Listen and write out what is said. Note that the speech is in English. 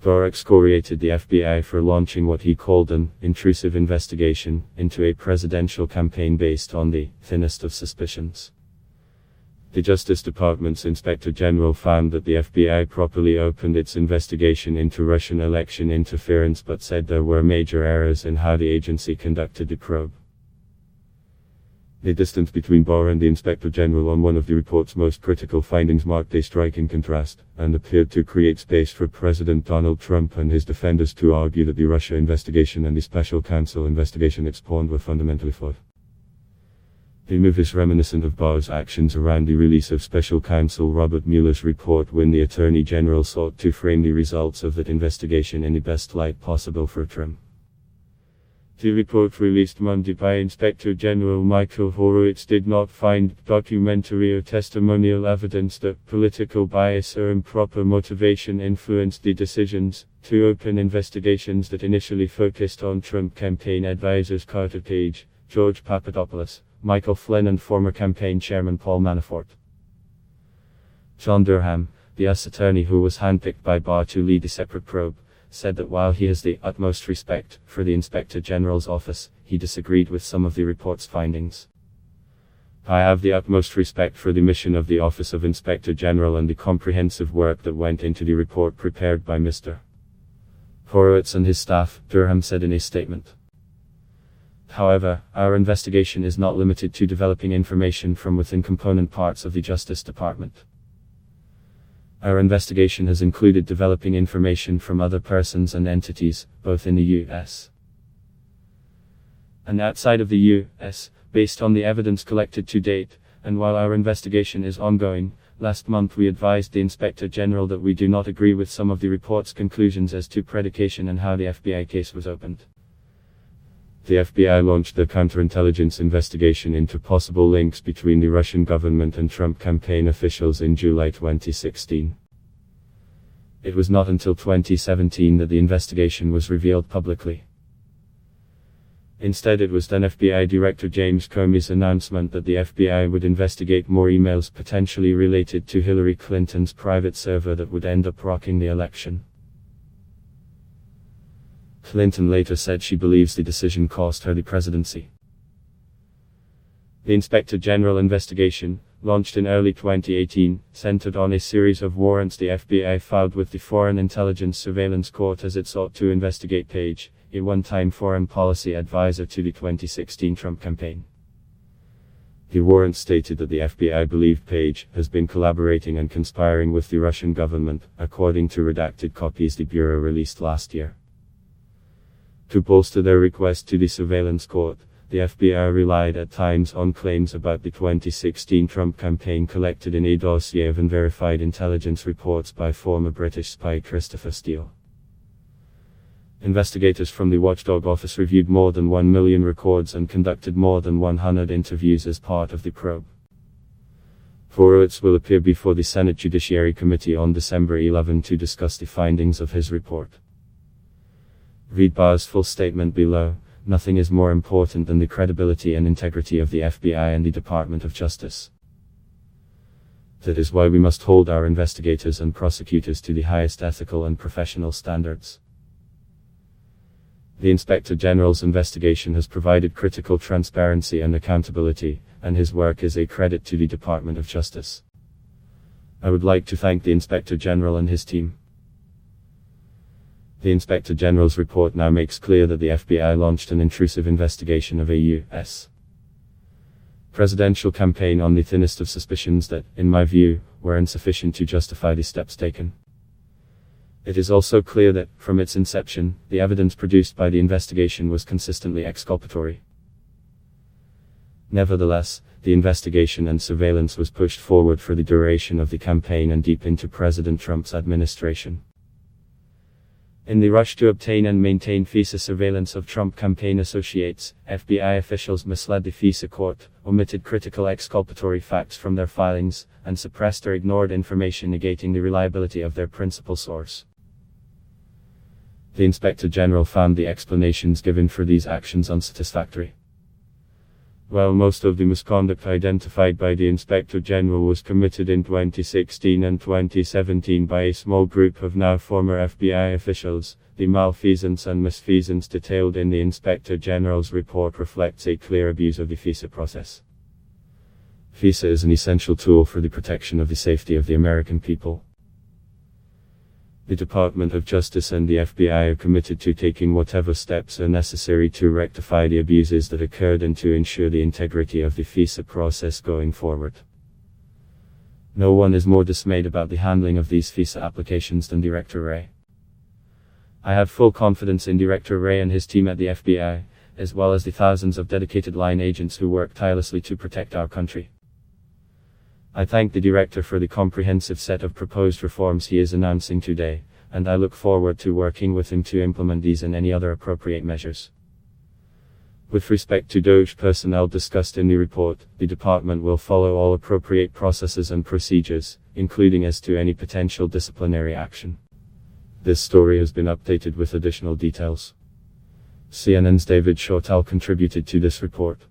Barr excoriated the FBI for launching what he called an intrusive investigation into a presidential campaign based on the thinnest of suspicions. The Justice Department's Inspector General found that the FBI properly opened its investigation into Russian election interference but said there were major errors in how the agency conducted the probe. The distance between Barr and the Inspector General on one of the report's most critical findings marked a striking contrast, and appeared to create space for President Donald Trump and his defenders to argue that the Russia investigation and the special counsel investigation it spawned were fundamentally flawed. The move is reminiscent of Barr's actions around the release of special counsel Robert Mueller's report when the Attorney General sought to frame the results of that investigation in the best light possible for Trump. The report released Monday by Inspector General Michael Horowitz did not find documentary or testimonial evidence that political bias or improper motivation influenced the decisions to open investigations that initially focused on Trump campaign advisors Carter Page, George Papadopoulos, Michael Flynn and former campaign chairman Paul Manafort. John Durham, the U.S. attorney who was handpicked by Barr to lead the separate probe, said that while he has the utmost respect for the Inspector General's office, he disagreed with some of the report's findings. I have the utmost respect for the mission of the Office of Inspector General and the comprehensive work that went into the report prepared by Mr. Horowitz and his staff, Durham said in a statement. However, our investigation is not limited to developing information from within component parts of the Justice Department. Our investigation has included developing information from other persons and entities, both in the U.S. and outside of the U.S., based on the evidence collected to date, and while our investigation is ongoing, last month we advised the Inspector General that we do not agree with some of the report's conclusions as to predication and how the FBI case was opened. The FBI launched the counterintelligence investigation into possible links between the Russian government and Trump campaign officials in July 2016. It was not until 2017 that the investigation was revealed publicly. Instead, it was then FBI Director James Comey's announcement that the FBI would investigate more emails potentially related to Hillary Clinton's private server that would end up rocking the election. Clinton later said she believes the decision cost her the presidency. The Inspector General investigation, launched in early 2018, centered on a series of warrants the FBI filed with the Foreign Intelligence Surveillance Court as it sought to investigate Page, a one-time foreign policy advisor to the 2016 Trump campaign. The warrant stated that the FBI believed Page has been collaborating and conspiring with the Russian government, according to redacted copies the Bureau released last year. To bolster their request to the surveillance court, the FBI relied at times on claims about the 2016 Trump campaign collected in a dossier of unverified intelligence reports by former British spy Christopher Steele. Investigators from the Watchdog office reviewed more than 1 million records and conducted more than 100 interviews as part of the probe. Horowitz will appear before the Senate Judiciary Committee on December 11 to discuss the findings of his report. Read Barr's full statement below. Nothing is more important than the credibility and integrity of the FBI and the Department of Justice. That is why we must hold our investigators and prosecutors to the highest ethical and professional standards. The Inspector General's investigation has provided critical transparency and accountability, and his work is a credit to the Department of Justice. I would like to thank the Inspector General and his team. The Inspector General's report now makes clear that the FBI launched an intrusive investigation of a U.S. presidential campaign on the thinnest of suspicions that, in my view, were insufficient to justify the steps taken. It is also clear that, from its inception, the evidence produced by the investigation was consistently exculpatory. Nevertheless, the investigation and surveillance was pushed forward for the duration of the campaign and deep into President Trump's administration. In the rush to obtain and maintain FISA surveillance of Trump campaign associates, FBI officials misled the FISA court, omitted critical exculpatory facts from their filings, and suppressed or ignored information negating the reliability of their principal source. The Inspector General found the explanations given for these actions unsatisfactory. While most of the misconduct identified by the Inspector General was committed in 2016 and 2017 by a small group of now former FBI officials, the malfeasance and misfeasance detailed in the Inspector General's report reflects a clear abuse of the FISA process. FISA is an essential tool for the protection of the safety of the American people. The Department of Justice and the FBI are committed to taking whatever steps are necessary to rectify the abuses that occurred and to ensure the integrity of the FISA process going forward. No one is more dismayed about the handling of these FISA applications than Director Wray. I have full confidence in Director Wray and his team at the FBI, as well as the thousands of dedicated line agents who work tirelessly to protect our country. I thank the Director for the comprehensive set of proposed reforms he is announcing today, and I look forward to working with him to implement these and any other appropriate measures. With respect to DOJ personnel discussed in the report, the Department will follow all appropriate processes and procedures, including as to any potential disciplinary action. This story has been updated with additional details. CNN's David Shortall contributed to this report.